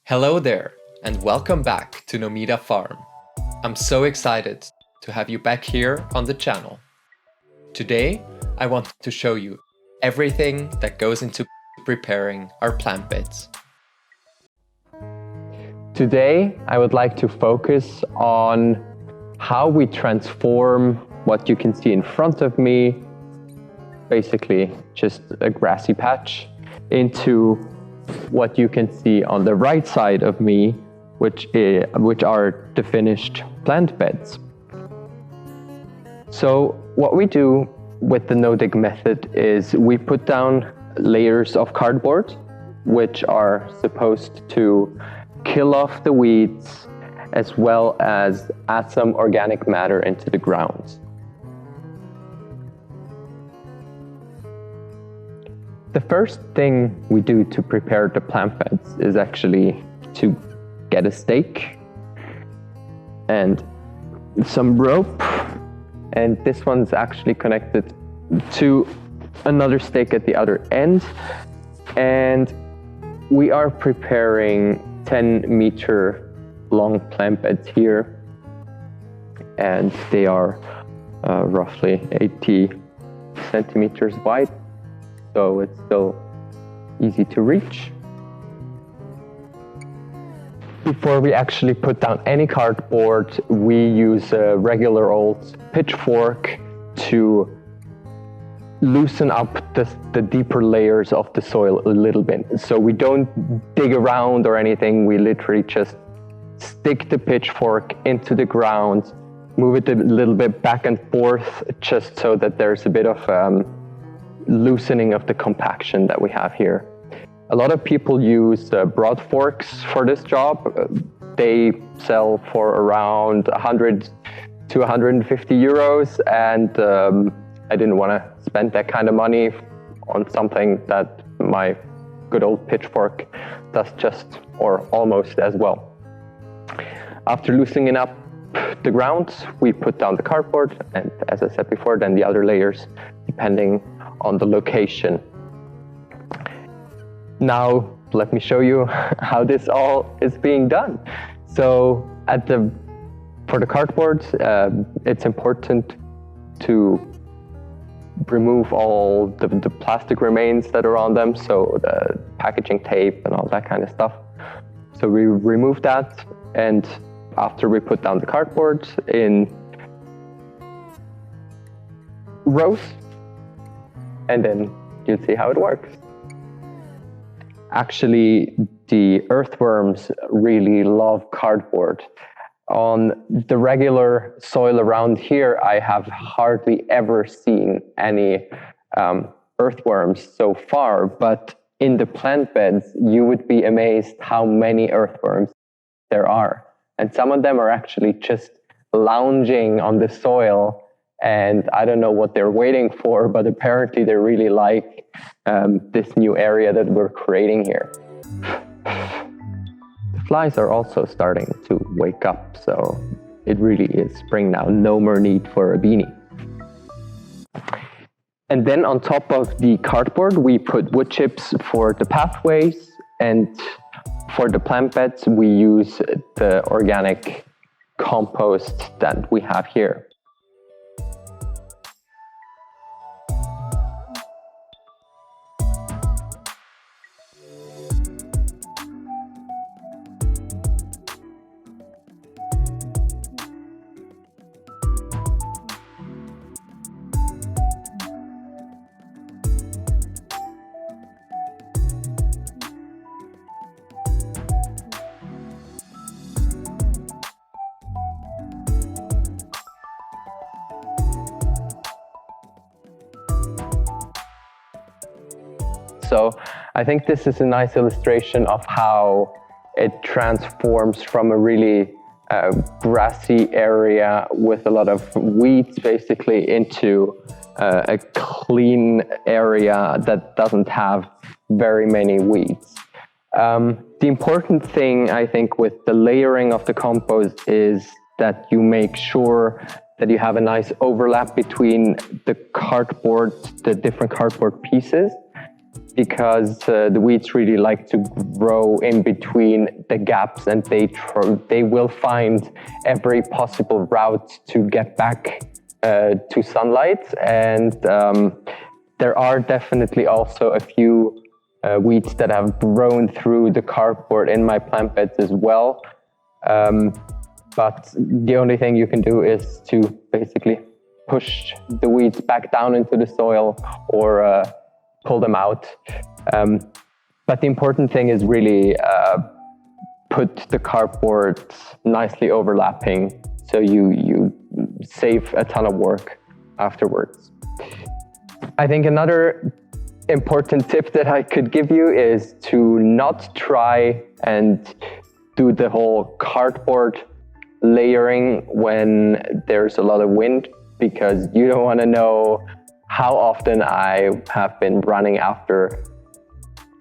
Hello there, and welcome back to Nomida Farm. I'm so excited to have you back here on the channel. Today, I want to show you everything that goes into preparing our plant beds. Today, I would like to focus on how we transform what you can see in front of me, basically just a grassy patch, into what you can see on the right side of me, which are the finished plant beds. So what we do with the no-dig method is we put down layers of cardboard, which are supposed to kill off the weeds as well as add some organic matter into the ground. The first thing we do to prepare the plant beds is actually to get a stake and some rope, and this one's actually connected to another stake at the other end, and we are preparing 10-meter long plant beds here, and they are roughly 80 centimeters wide. So it's still easy to reach. Before we actually put down any cardboard, we use a regular old pitchfork to loosen up the deeper layers of the soil a little bit. So we don't dig around or anything, we literally just stick the pitchfork into the ground, move it a little bit back and forth, just so that there's a bit of loosening of the compaction that we have here. A lot of people use broad forks for this job. They sell for around 100 to 150 euros, and I didn't want to spend that kind of money on something that my good old pitchfork does just or almost as well. After loosening up the ground, we put down the cardboard, and as I said before, then the other layers depending on the location. Now let me show you how this all is being done. So for the cardboard, it's important to remove all the plastic remains that are on them, so the packaging tape and all that kind of stuff. So we remove that, and after we put down the cardboard in rows, and then you'll see how it works. Actually, the earthworms really love cardboard. On the regular soil around here, I have hardly ever seen any earthworms so far, but in the plant beds, you would be amazed how many earthworms there are. And some of them are actually just lounging on the soil, and I don't know what they're waiting for, but apparently they really like this new area that we're creating here. The flies are also starting to wake up, so it really is spring now. No more need for a beanie. And then on top of the cardboard, we put wood chips for the pathways, and for the plant beds, we use the organic compost that we have here. So I think this is a nice illustration of how it transforms from a really grassy area with a lot of weeds basically into a clean area that doesn't have very many weeds. The important thing, I think, with the layering of the compost is that you make sure that you have a nice overlap between the different cardboard pieces. because the weeds really like to grow in between the gaps, and they will find every possible route to get back to sunlight. And there are definitely also a few weeds that have grown through the cardboard in my plant beds as well. But the only thing you can do is to basically push the weeds back down into the soil or pull them out. But the important thing is really put the cardboard nicely overlapping, so you save a ton of work afterwards. I think another important tip that I could give you is to not try and do the whole cardboard layering when there's a lot of wind, because you don't want to know how often I have been running after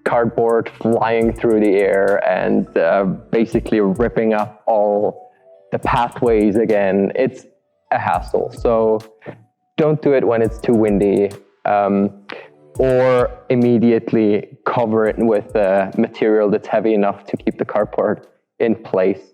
cardboard flying through the air and basically ripping up all the pathways again. It's a hassle. So don't do it when it's too windy, or immediately cover it with a material that's heavy enough to keep the cardboard in place.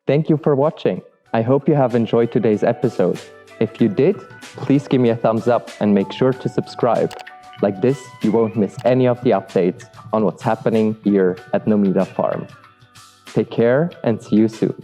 Thank you for watching. I hope you have enjoyed today's episode. If you did, please give me a thumbs up and make sure to subscribe. Like this, you won't miss any of the updates on what's happening here at Nomida Farm. Take care and see you soon.